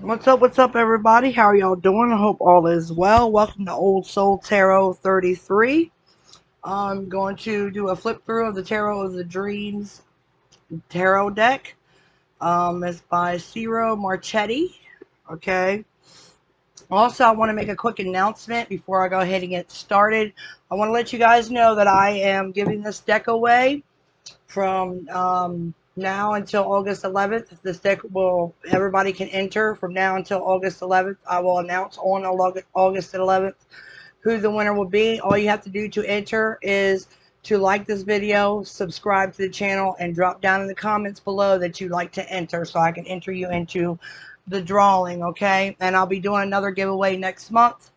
What's up, everybody? How are y'all doing? I hope all is well. Welcome to Old Soul Tarot 33. I'm going to do a flip through of the Tarot of the Dreams tarot deck. It's by Ciro Marchetti. Okay. Also, I want to make a quick announcement before I go ahead and get started. I want to let you guys know that I am giving this deck away from now until August 11th. This deck will, everybody can enter from now until August 11th. I will announce on August 11th who the winner will be. All you have to do to enter is to like this video, subscribe to the channel, and drop down in the comments below that you'd like to enter so I can enter you into the drawing, okay? And I'll be doing another giveaway next month.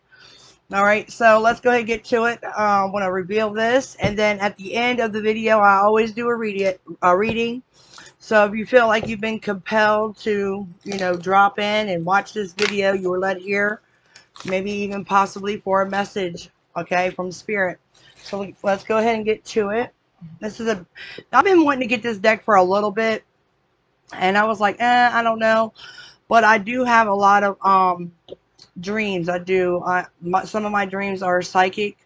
All right, so let's go ahead and get to it. I want to reveal this, and then at the end of the video, I always do a reading. So if you feel like you've been compelled to, drop in and watch this video, you were led here, maybe even possibly for a message, okay, from Spirit. So let's go ahead and get to it. I've been wanting to get this deck for a little bit, and I was like, I don't know, but I do have a lot of dreams. Some of my dreams are psychic.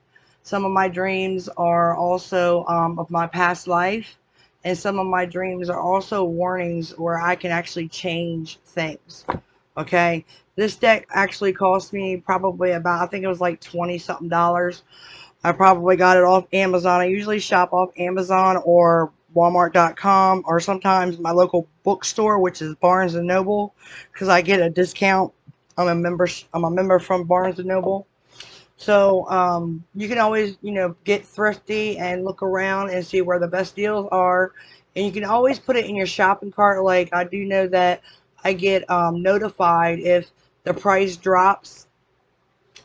Some of my dreams are also of my past life. And some of my dreams are also warnings where I can actually change things. Okay. This deck actually cost me probably about, I think it was like 20 something dollars. I probably got it off Amazon. I usually shop off Amazon or Walmart.com or sometimes my local bookstore, which is Barnes and Noble, because I get a discount. I'm a member from Barnes and Noble. So you can always, get thrifty and look around and see where the best deals are. And you can always put it in your shopping cart. Like I do know that I get notified if the price drops.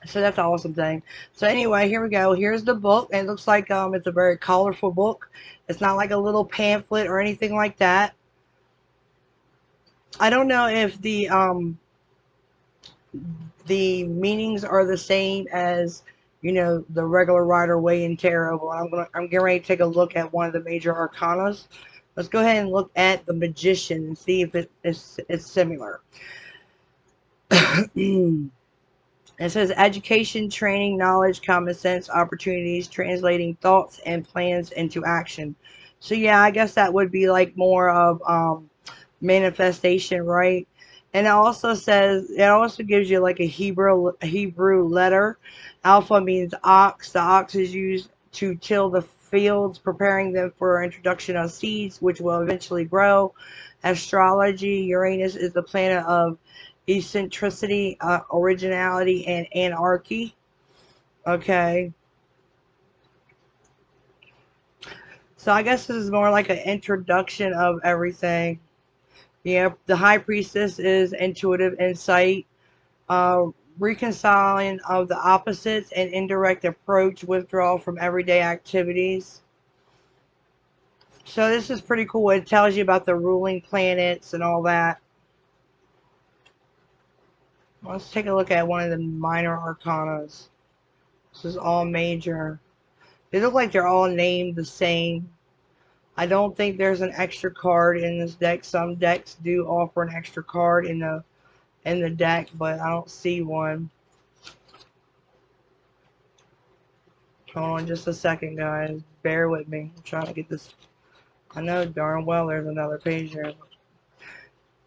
So that's an awesome thing. So anyway, here we go. Here's the book. It looks like it's a very colorful book. It's not like a little pamphlet or anything like that. I don't know if the meanings are the same as the regular Rider-Waite tarot, but I'm getting ready to take a look at one of the major arcanas. Let's go ahead and look at the Magician and see if it's similar. It says education, training, knowledge, common sense, opportunities, translating thoughts and plans into action. So yeah, I guess that would be like more of manifestation, right? And it also gives you like a Hebrew letter. Alpha means ox. The ox is used to till the fields, preparing them for introduction of seeds, which will eventually grow. Astrology, Uranus is the planet of eccentricity, originality, and anarchy. Okay. So I guess this is more like an introduction of everything. Yeah, the High Priestess is intuitive insight, uh, reconciling of the opposites, and indirect approach, withdrawal from everyday activities. So this is pretty cool. It tells you about the ruling planets and all that. Let's take a look at one of the minor arcanas. This is all major. They look like they're all named the same. I don't think there's an extra card in this deck. Some decks do offer an extra card in the deck, but I don't see one. Hold on just a second, guys. Bear with me. I'm trying to get this. I know darn well there's another page here.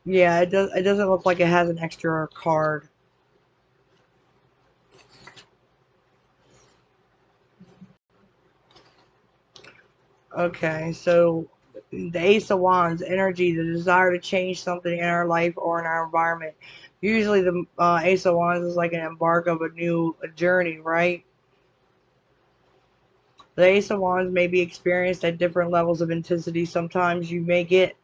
Yeah, it doesn't look like it has an extra card. Okay, so the Ace of Wands, energy, the desire to change something in our life or in our environment. Usually the Ace of Wands is like an embark of a journey, right? The Ace of Wands may be experienced at different levels of intensity. Sometimes you may get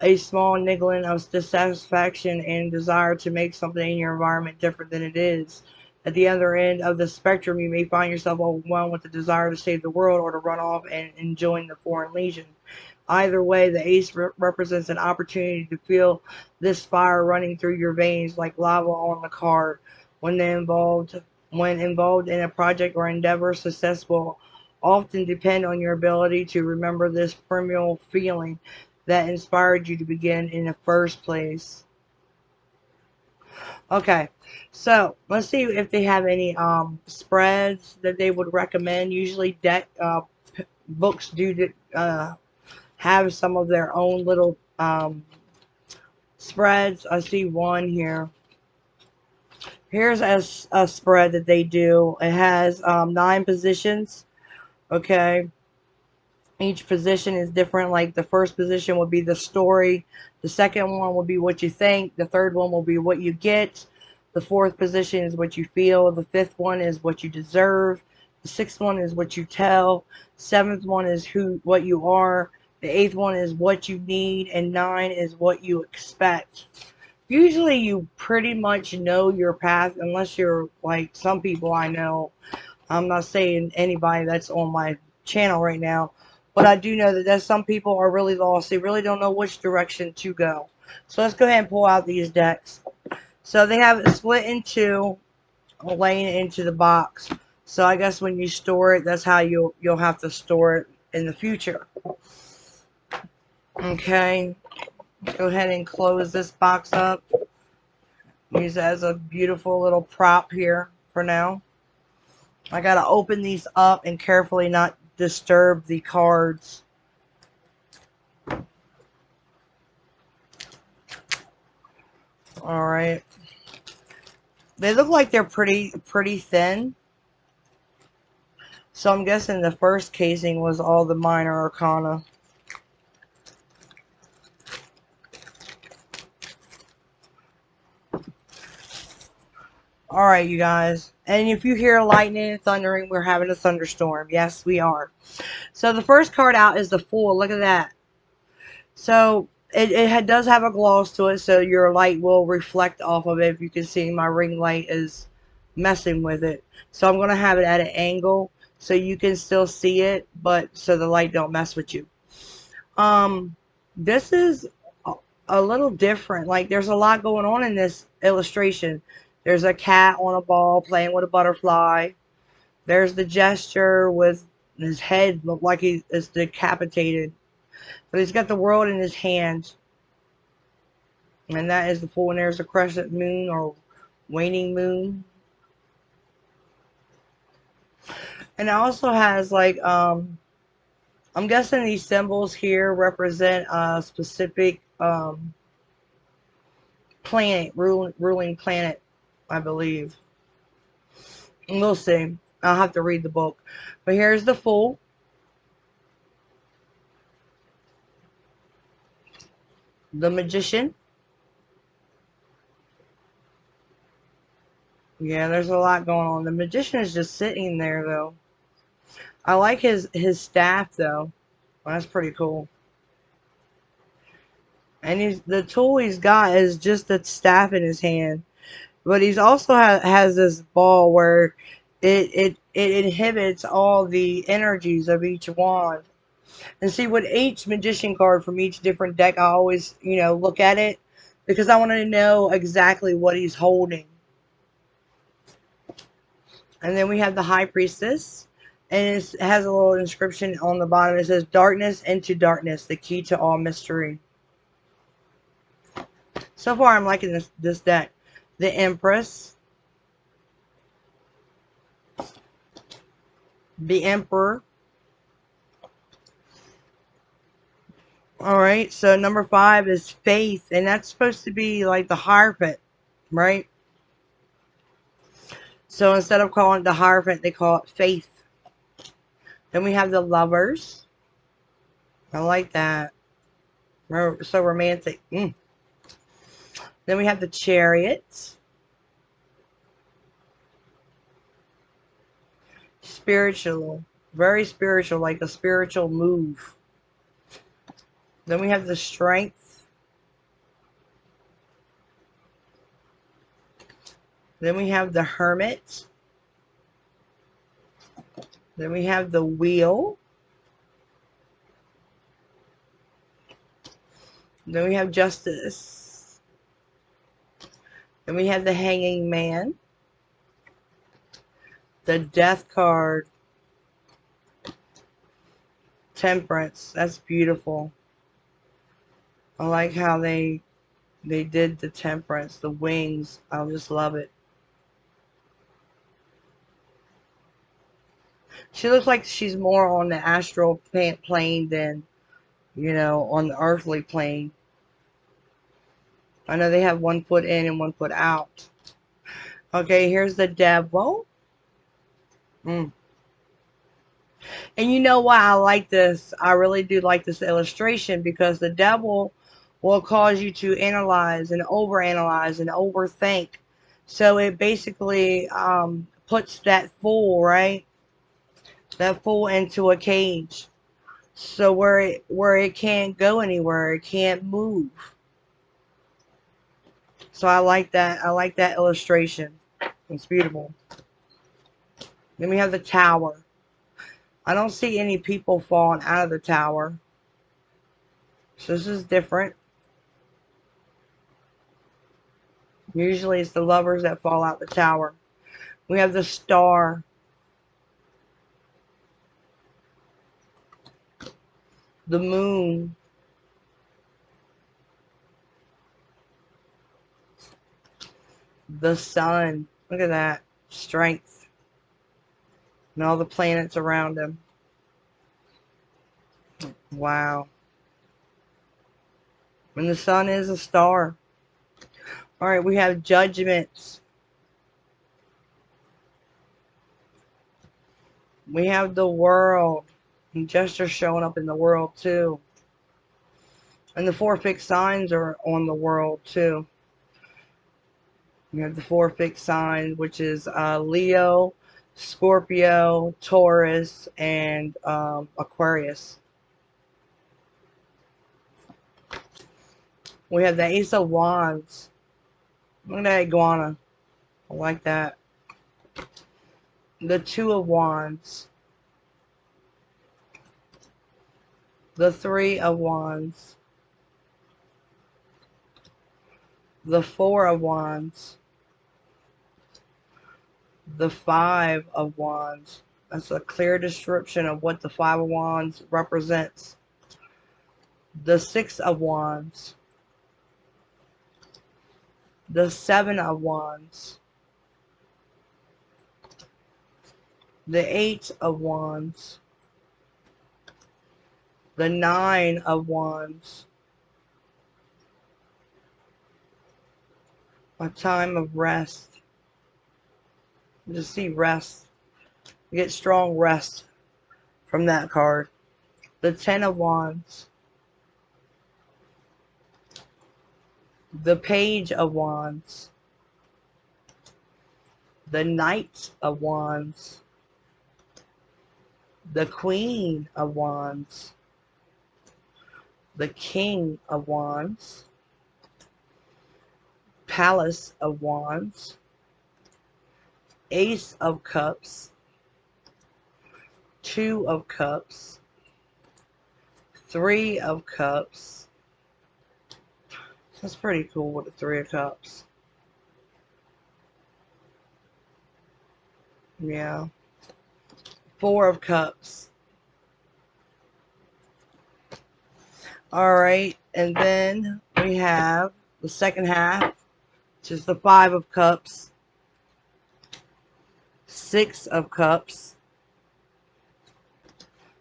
a small niggling of dissatisfaction and desire to make something in your environment different than it is. At the other end of the spectrum, you may find yourself overwhelmed with the desire to save the world or to run off and join the foreign legion. Either way, the ace represents an opportunity to feel this fire running through your veins like lava on the card. When involved in a project or endeavor, success will often depend on your ability to remember this primal feeling that inspired you to begin in the first place. Okay, so let's see if they have any spreads that they would recommend. Usually deck books do have some of their own little spreads. I see one here. Here's a spread that they do. It has 9 positions. Okay, each position is different. Like the first position would be the story, the second one will be what you think, the third one will be what you get, the fourth position is what you feel, the fifth one is what you deserve, the sixth one is what you tell, seventh one is what you are, the eighth one is what you need, and 9 is what you expect. Usually you pretty much know your path, unless you're like some people I know. I'm not saying anybody that's on my channel right now, but I do know that some people are really lost. They really don't know which direction to go. So let's go ahead and pull out these decks. So they have it split in 2, laying it into the box. So I guess when you store it, that's how you'll have to store it in the future. Okay, go ahead and close this box up. Use it as a beautiful little prop here for now. I gotta open these up and carefully not disturb the cards. Alright. They look like they're pretty thin. So I'm guessing the first casing was all the minor arcana. Alright, you guys. And if you hear lightning and thundering, we're having a thunderstorm. Yes, we are. So the first card out is the Fool. Look at that. So it does have a gloss to it, so your light will reflect off of it. If you can see, my ring light is messing with it. So I'm going to have it at an angle so you can still see it, but so the light don't mess with you. This is a little different. Like, there's a lot going on in this illustration. There's a cat on a ball playing with a butterfly. There's the gesture with his head look like he is decapitated. But he's got the world in his hands. And that is the Fool. And there's a crescent moon or waning moon. And it also has like I'm guessing these symbols here represent a specific planet, ruling planet, I believe. And we'll see. I'll have to read the book. But here's the Fool. The Magician. Yeah, there's a lot going on. The Magician is just sitting there, though. I like his staff, though. Well, that's pretty cool. And the tool he's got is just the staff in his hand. But he's also has this ball where it inhibits all the energies of each wand. And see, with each magician card from each different deck, I always, look at it because I want to know exactly what he's holding. And then we have the High Priestess. And it has a little inscription on the bottom. It says, "Darkness into darkness, the key to all mystery." So far, I'm liking this deck. The Empress. The Emperor. Alright, so number 5 is Faith. And that's supposed to be like the Hierophant, right? So instead of calling it the Hierophant, they call it Faith. Then we have the Lovers. I like that. So romantic. Then we have the Chariot. Spiritual. Very spiritual, like a spiritual move. Then we have the Strength. Then we have the Hermit. Then we have the Wheel. Then we have Justice. Then we have the Hanging Man. The Death card. Temperance. That's beautiful. I like how they They did the Temperance, the wings. I just love it. She looks like she's more on the astral plane than, you know, on the earthly plane. I know they have one foot in and one foot out. Okay, here's the devil. And you know why I like this? I really do like this illustration because the devil will cause you to analyze and overanalyze and overthink. So it basically puts that fool, right? That fool into a cage. So where it can't go anywhere, it can't move. So I like that. I like that illustration. It's beautiful. Then we have the tower. I don't see any people falling out of the tower. So this is different. Usually it's the lovers that fall out the tower. We have the star. The moon. The sun. Look at that. Strength. And all the planets around him. Wow. And the sun is a star. Alright, we have judgments. We have the world. And gestures showing up in the world too. And the 4 fixed signs are on the world too. You have the 4 fixed signs, which is Leo, Scorpio, Taurus, and Aquarius. We have the Ace of Wands. Look at that iguana. I like that. The 2 of Wands. The 3 of Wands. The 4 of Wands. The 5 of Wands. That's a clear description of what the 5 of Wands represents. The 6 of Wands. The 7 of Wands. The 8 of Wands. The 9 of Wands. A time of rest. Just see rest. You get strong rest from that card. The 10 of Wands. The Page of Wands. The Knight of Wands. The Queen of Wands. The King of Wands. Palace of Wands. Ace of Cups. 2 of Cups. 3 of Cups. That's pretty cool with the 3 of Cups. Yeah. 4 of Cups. Alright, and then we have the second half, which is the 5 of Cups. 6 of Cups.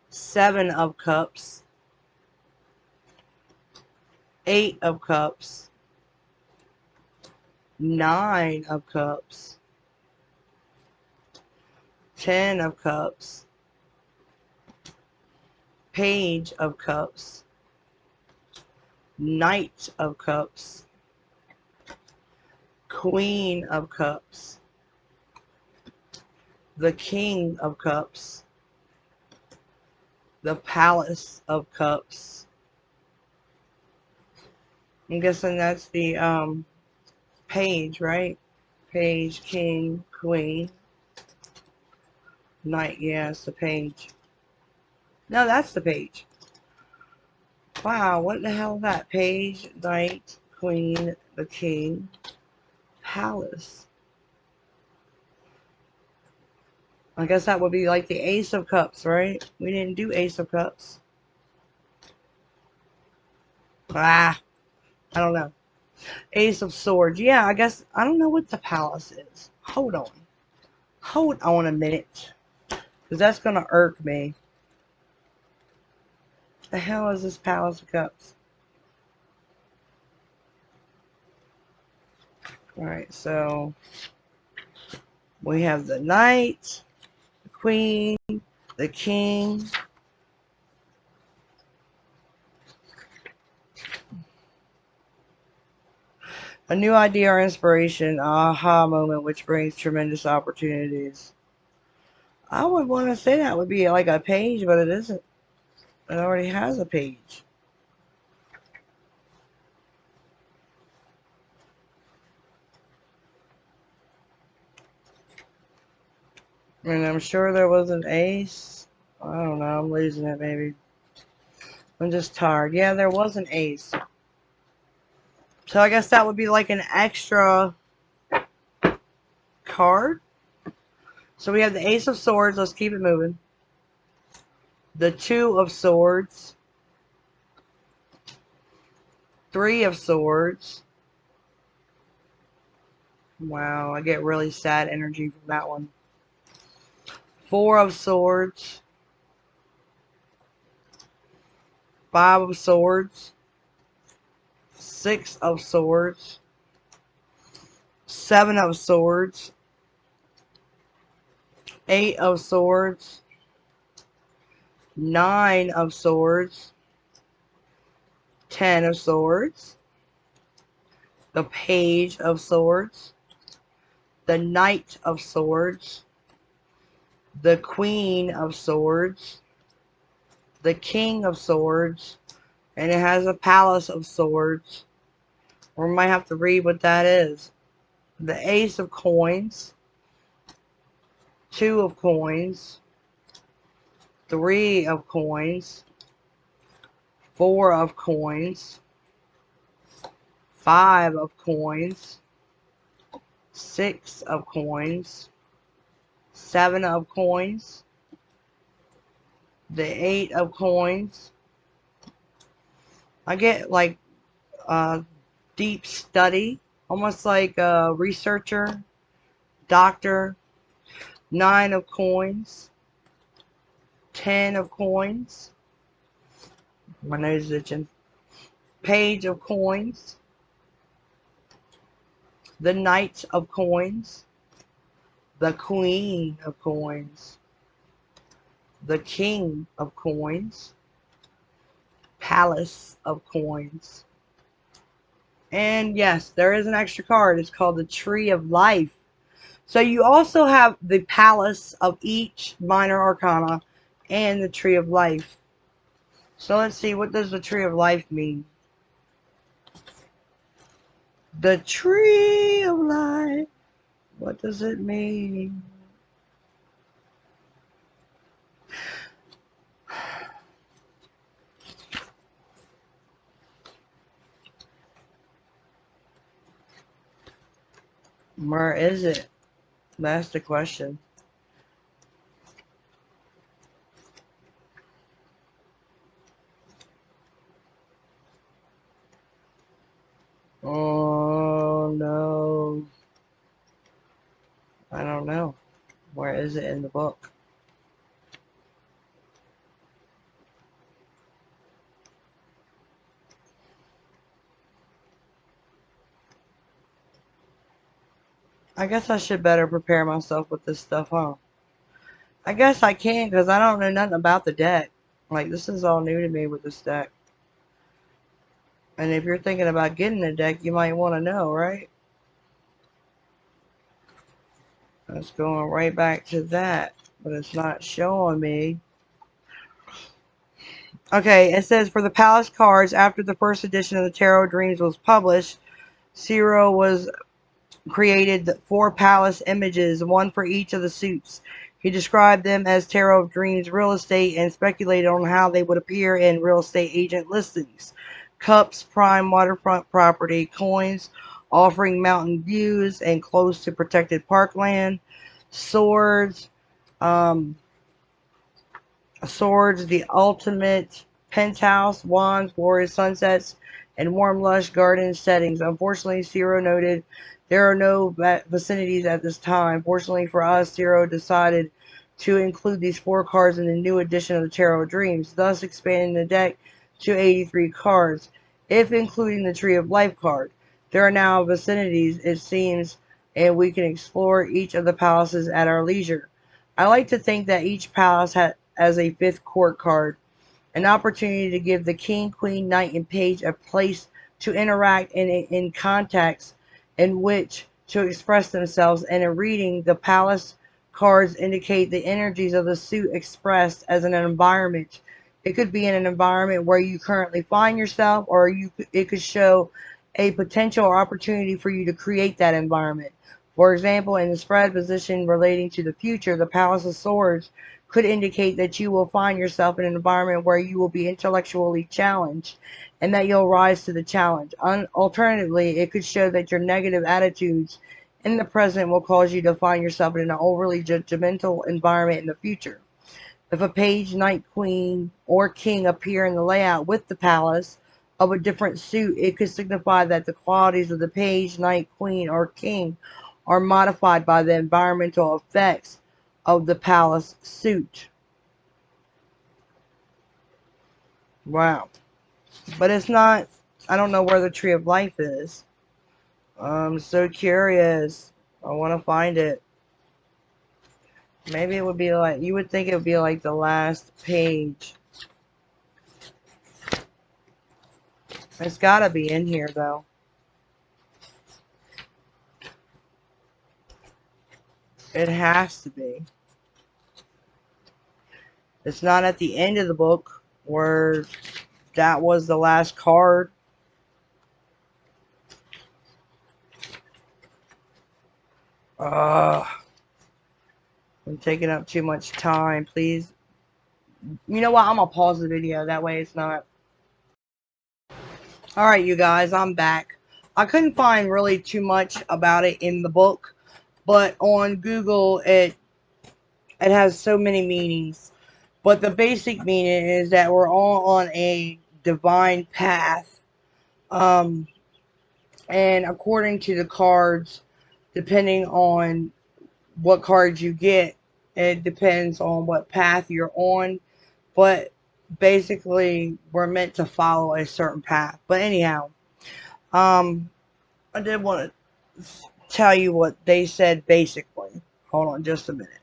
7 of Cups. 8 of Cups. 9 of Cups. 10 of Cups. Page of Cups. Knight of Cups. Queen of Cups. The King of Cups. The Palace of Cups. I'm guessing that's the page, right? Page, King, Queen, Knight. Yeah, it's the page. No, that's the page. Wow, what the hell is that? Page, Knight, Queen, the King, Palace. I guess that would be like the Ace of Cups, right? We didn't do Ace of Cups. I don't know. Ace of Swords. Yeah, I guess, I don't know what the palace is. Hold on. Hold on a minute. Because that's going to irk me. The hell is this Palace of Cups? Alright, so we have the Knight, the Queen, the King. A new idea or inspiration, aha moment, which brings tremendous opportunities. I would want to say that would be like a page, but it isn't. It already has a page. And I'm sure there was an ace. I don't know, I'm losing it maybe. I'm just tired. Yeah, there was an ace. So I guess that would be like an extra card. So we have the Ace of Swords. Let's keep it moving. The Two of Swords. Three of Swords. Wow, I get really sad energy from that one. Four of Swords. Five of Swords. Six of Swords. Seven of Swords. Eight of Swords. Nine of Swords. 10 of Swords. The Page of Swords. The Knight of Swords. The Queen of Swords. The King of Swords. And it has a Palace of Swords. We might have to read what that is. The Ace of Coins. Two of Coins. Three of Coins. Four of Coins. Five of Coins. Six of Coins. Seven of Coins. The Eight of Coins. I get like deep study, almost like a researcher, doctor. Nine of Coins. 10 of Coins. My nose is itching. Page of Coins. The Knight of Coins. The Queen of Coins. The King of Coins. Palace of Coins. And yes, there is an extra card. It's called the Tree of Life. So you also have the Palace of each minor arcana and the Tree of Life. So let's see, what does the Tree of Life mean? The Tree of Life. What does it mean? Where is it? That's the question. Oh no. I don't know. Where is it in the book? I guess I should better prepare myself with this stuff, huh? I guess I can, because I don't know nothing about the deck. Like, this is all new to me with this deck. And if you're thinking about getting a deck, you might want to know, right? Let's go right back to that. But it's not showing me. Okay, it says for the Palace cards, after the first edition of the Tarot Dreams was published, Ciro was created 4 palace images, one for each of the suits. He described them as Tarot of Dreams real estate and speculated on how they would appear in real estate agent listings. Cups, prime waterfront property, coins, offering mountain views and close to protected parkland, swords, swords, the ultimate penthouse, wands, glorious sunsets, and warm, lush garden settings. Unfortunately, Ciro noted there are no vicinities at this time. Fortunately for us, Ciro decided to include these 4 cards in the new edition of the Tarot of Dreams, thus expanding the deck to 83 cards, if including the Tree of Life card. There are now vicinities, it seems, and we can explore each of the palaces at our leisure. I like to think that each palace has a 5th court card, an opportunity to give the king, queen, knight, and page a place to interact in contexts in which to express themselves. And in reading, the palace cards indicate the energies of the suit expressed as an environment. It could be in an environment where you currently find yourself, or it could show a potential or opportunity for you to create that environment. For example, in the spread position relating to the future, the Palace of Swords could indicate that you will find yourself in an environment where you will be intellectually challenged and that you'll rise to the challenge. Alternatively, it could show that your negative attitudes in the present will cause you to find yourself in an overly judgmental environment in the future. If a page, knight, queen, or king appear in the layout with the palace of a different suit, it could signify that the qualities of the page, knight, queen, or king are modified by the environmental effects of the palace suit. Wow. But it's not, I don't know where the Tree of Life is. I'm so curious. I want to find it. Maybe it would be like, you would think it would be like the last page. It's got to be in here though. It has to be. It's not at the end of the book where that was the last card. I'm taking up too much time. Please. You know what? I'm going to pause the video. That way it's not. Alright, you guys. I'm back. I couldn't find really too much about it in the book. But on Google, it has so many meanings. But the basic meaning is that we're all on a divine path. And according to the cards, depending on what cards you get, it depends on what path you're on. But basically, we're meant to follow a certain path. But anyhow, I did want to tell you what they said basically. Hold on just a minute.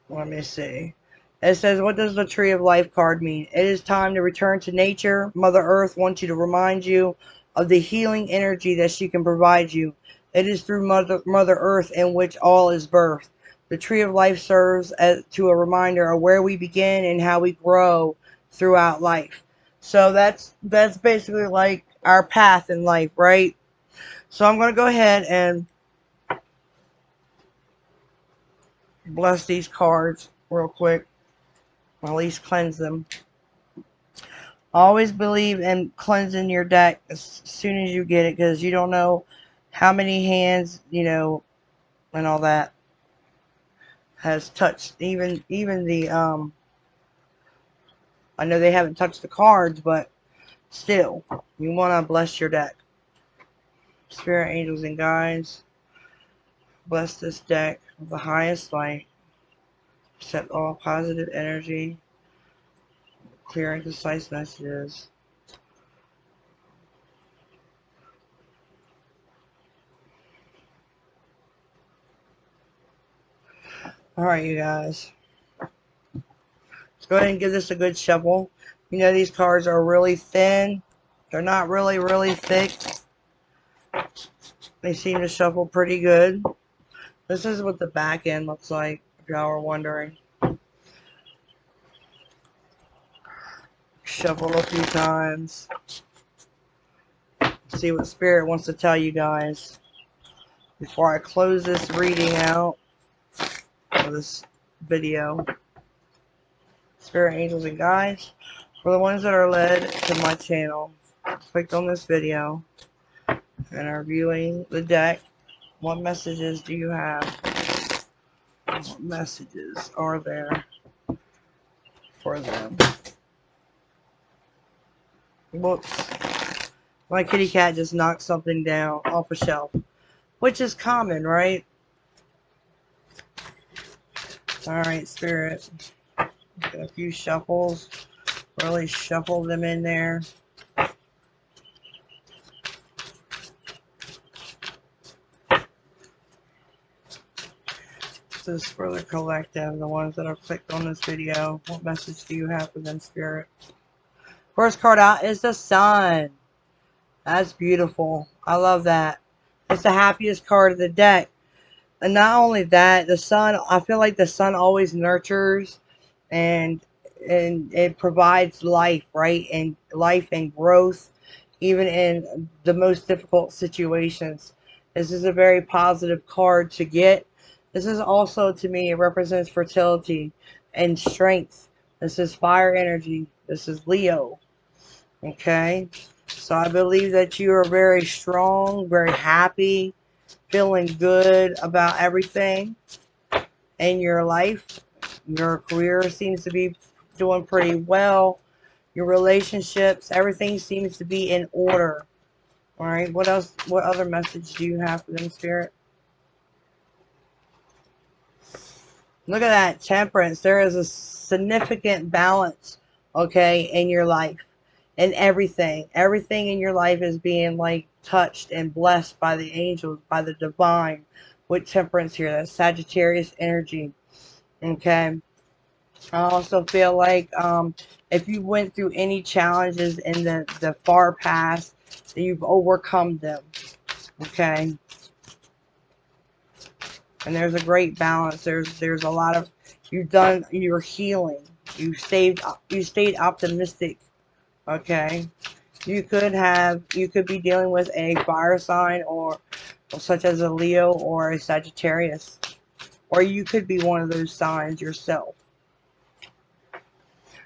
Let me see. It says, what does the Tree of Life card mean? It is time to return to nature. Mother Earth wants you to remind you of the healing energy that she can provide you. It is through Mother Earth in which all is birthed. The Tree of Life serves to a reminder of where we begin and how we grow throughout life. So that's basically like our path in life, right? So I'm going to go ahead and bless these cards real quick. At least cleanse them. Always believe in cleansing your deck as soon as you get it, because you don't know how many hands, you know, and all that has touched. Even the I know they haven't touched the cards, but still, you want to bless your deck. Spirit, angels, and guides, bless this deck with the highest light. Accept all positive energy. Clear and concise messages. Alright, you guys. Let's go ahead and give this a good shuffle. You know, these cards are really thin. They're not really, really thick. They seem to shuffle pretty good. This is what the back end looks like, if y'all are wondering. Shuffle a few times. See what Spirit wants to tell you guys before I close this reading out for this video. Spirit, angels, and guides, for the ones that are led to my channel, clicked on this video and are viewing the deck, what messages do you have? What messages are there for them. Whoops. My kitty cat just knocked something down off a shelf, which is common, right? Alright, Spirit. Get a few shuffles. Really shuffle them in there. This is for the collective, the ones that have clicked on this video. What message do you have for them, Spirit? First card out is the Sun. That's beautiful. I love that. It's the happiest card of the deck. And not only that, the Sun, I feel like the Sun always nurtures and it provides life, right? And life and growth, even in the most difficult situations. This is a very positive card to get. This is also, to me, it represents fertility and strength. This is fire energy. This is Leo. Okay? So I believe that you are very strong, very happy, feeling good about everything in your life. Your career seems to be doing pretty well. Your relationships, everything seems to be in order. Alright, what else? What other message do you have for them, Spirit? Look at that, Temperance. There is a significant balance, okay, in your life. And everything in your life is being like touched and blessed by the angels, by the divine, with Temperance here. That's Sagittarius energy. Okay. I also feel like if you went through any challenges in the far past, that you've overcome them. Okay. And there's a great balance. There's a lot of, you've done your healing. You stayed optimistic. Okay. You could be dealing with a fire sign, or such as a Leo or a Sagittarius, or you could be one of those signs yourself.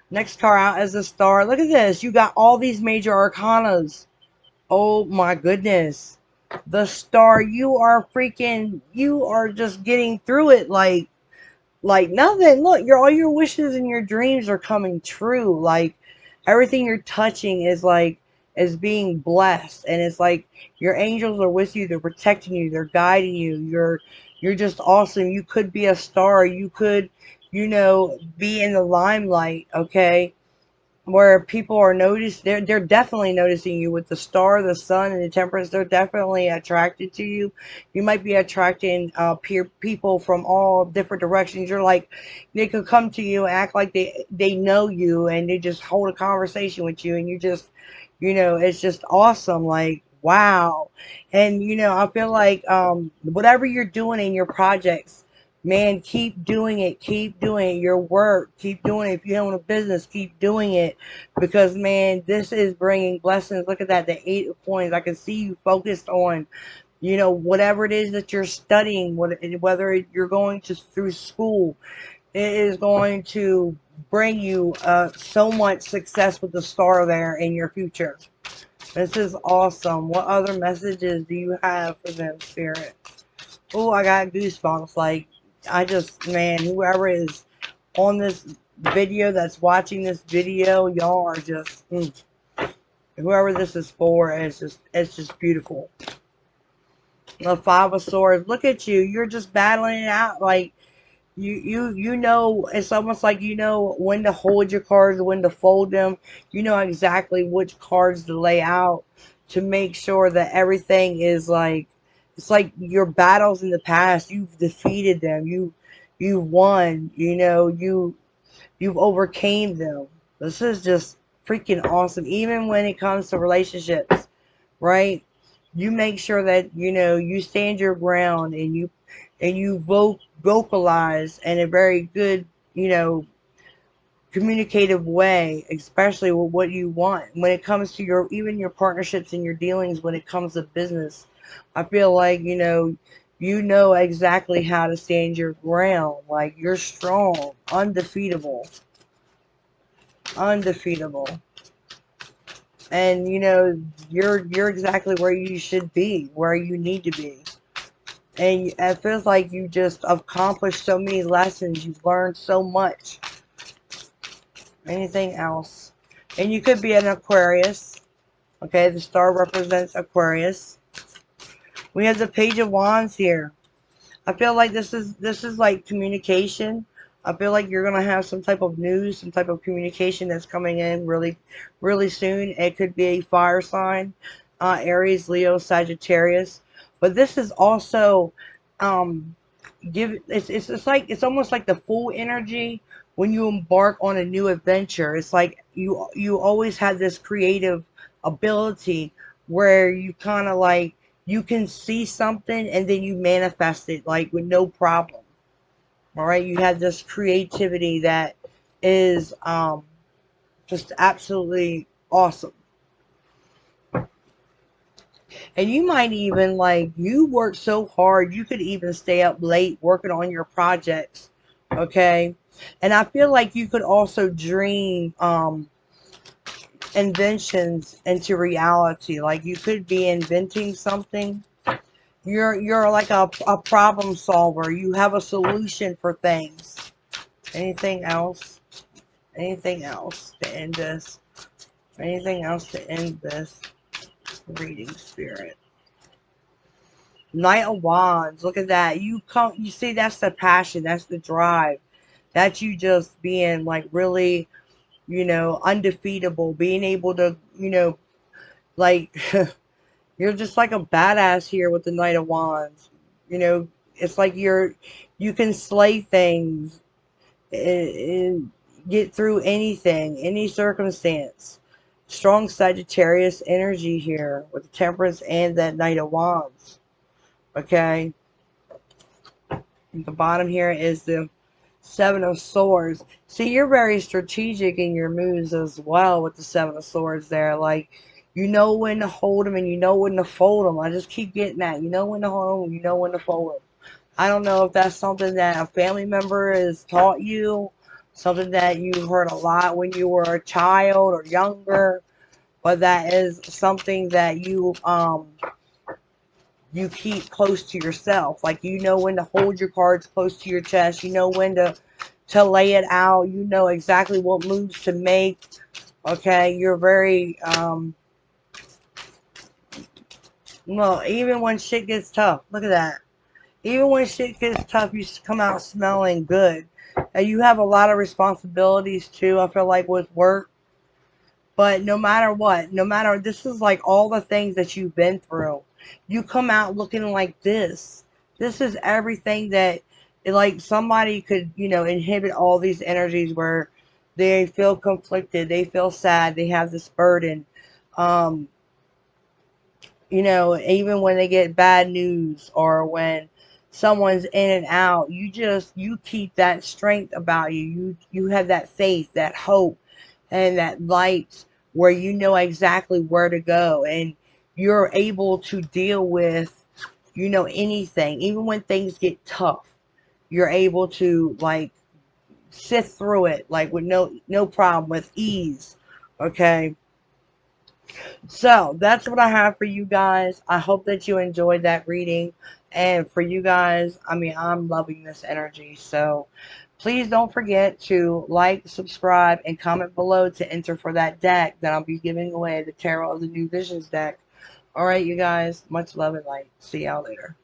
Next card out is the Star. Look at this. You got all these major arcanas. Oh my goodness. The Star. You are just getting through it like nothing. Look, all your wishes and your dreams are coming true. Like everything you're touching is being blessed, and it's like your angels are with you. They're protecting you. They're guiding you. You're just awesome. You could be a star. You could, be in the limelight. Okay, where people are they're definitely noticing you with the Star, the Sun, and the Temperance. They're definitely attracted to you. You might be attracting people from all different directions. You're like, they could come to you and act like they know you, and they just hold a conversation with you, and you just, it's just awesome. Like, wow. And I feel like whatever you're doing in your projects, man, keep doing it. Keep doing it. Your work, keep doing it. If you own a business, keep doing it. Because, man, this is bringing blessings. Look at that, the 8 of Coins. I can see you focused on, whatever it is that you're studying, whether you're going through school. It is going to bring you so much success with the Star there in your future. This is awesome. What other messages do you have for them, Spirit? Oh, I got goosebumps. Like, man, whoever is on this video, that's watching this video, y'all are just, whoever this is for, it's just beautiful. The 5 of Swords. Look at you. You're just battling it out. Like, it's almost like when to hold your cards, when to fold them. You know exactly which cards to lay out to make sure that everything is like, it's like your battles in the past, you've defeated them, you've won, you've overcame them. This is just freaking awesome. Even when it comes to relationships, right? You make sure that you stand your ground, and you vocalize in a very good, communicative way, especially with what you want when it comes to even your partnerships and your dealings. When it comes to business, I feel like you know exactly how to stand your ground. Like, you're strong, undefeatable, and you're exactly where you should be, where you need to be. And it feels like you just accomplished so many lessons. You've learned so much. Anything else? And you could be an Aquarius. Okay, the star represents Aquarius. We have the Page of Wands here. I feel like this is like communication. I feel like you're gonna have some type of news, some type of communication that's coming in really soon. It could be a fire sign, Aries, Leo, Sagittarius. But this is also it's almost like the full energy when you embark on a new adventure. It's like you always have this creative ability where you kind of like you can see something and then you manifest it like with no problem. All right, you have this creativity that is just absolutely awesome. And you might even, like, you work so hard, you could even stay up late working on your projects, okay? And I feel like you could also dream inventions into reality. Like, you could be inventing something. You're like a problem solver. You have a solution for things. Anything else? Anything else to end this? Anything else to end this reading, Spirit? Knight of Wands. Look at that. You see, that's the passion. That's the drive. That's you just being like really, undefeatable. Being able to, like, you're just like a badass here with the Knight of Wands. It's like you can slay things and get through anything, any circumstance. Strong Sagittarius energy here with the Temperance and that Knight of Wands. Okay. At the bottom here is the Seven of Swords. See, you're very strategic in your moves as well with the Seven of Swords there. Like, you know when to hold them and you know when to fold them. I just keep getting that. You know when to hold them, you know when to fold them. I don't know if that's something that a family member has taught you, something that you heard a lot when you were a child or younger, but that is something that you keep close to yourself. Like, you know when to hold your cards close to your chest. You know when to lay it out. You know exactly what moves to make. Okay, you're very well, even when shit gets tough. Look at that. Even when shit gets tough, you come out smelling good. And you have a lot of responsibilities too, I feel like, with work. But no matter what, this is like all the things that you've been through. You come out looking like this. This is everything that, like, somebody could, inhibit all these energies where they feel conflicted, they feel sad, they have this burden. Um, even when they get bad news or when someone's in and out, you keep that strength about you. You have that faith, that hope, and that light where you know exactly where to go, and you're able to deal with, anything. Even when things get tough, you're able to, like, sift through it, like, with no problem, with ease. Okay. So that's what I have for you guys. I hope that you enjoyed that reading. And for you guys, I mean, I'm loving this energy. So please don't forget to like, subscribe, and comment below to enter for that deck that I'll be giving away, the Tarot of the New Visions deck. All right, you guys. Much love and light. See y'all later.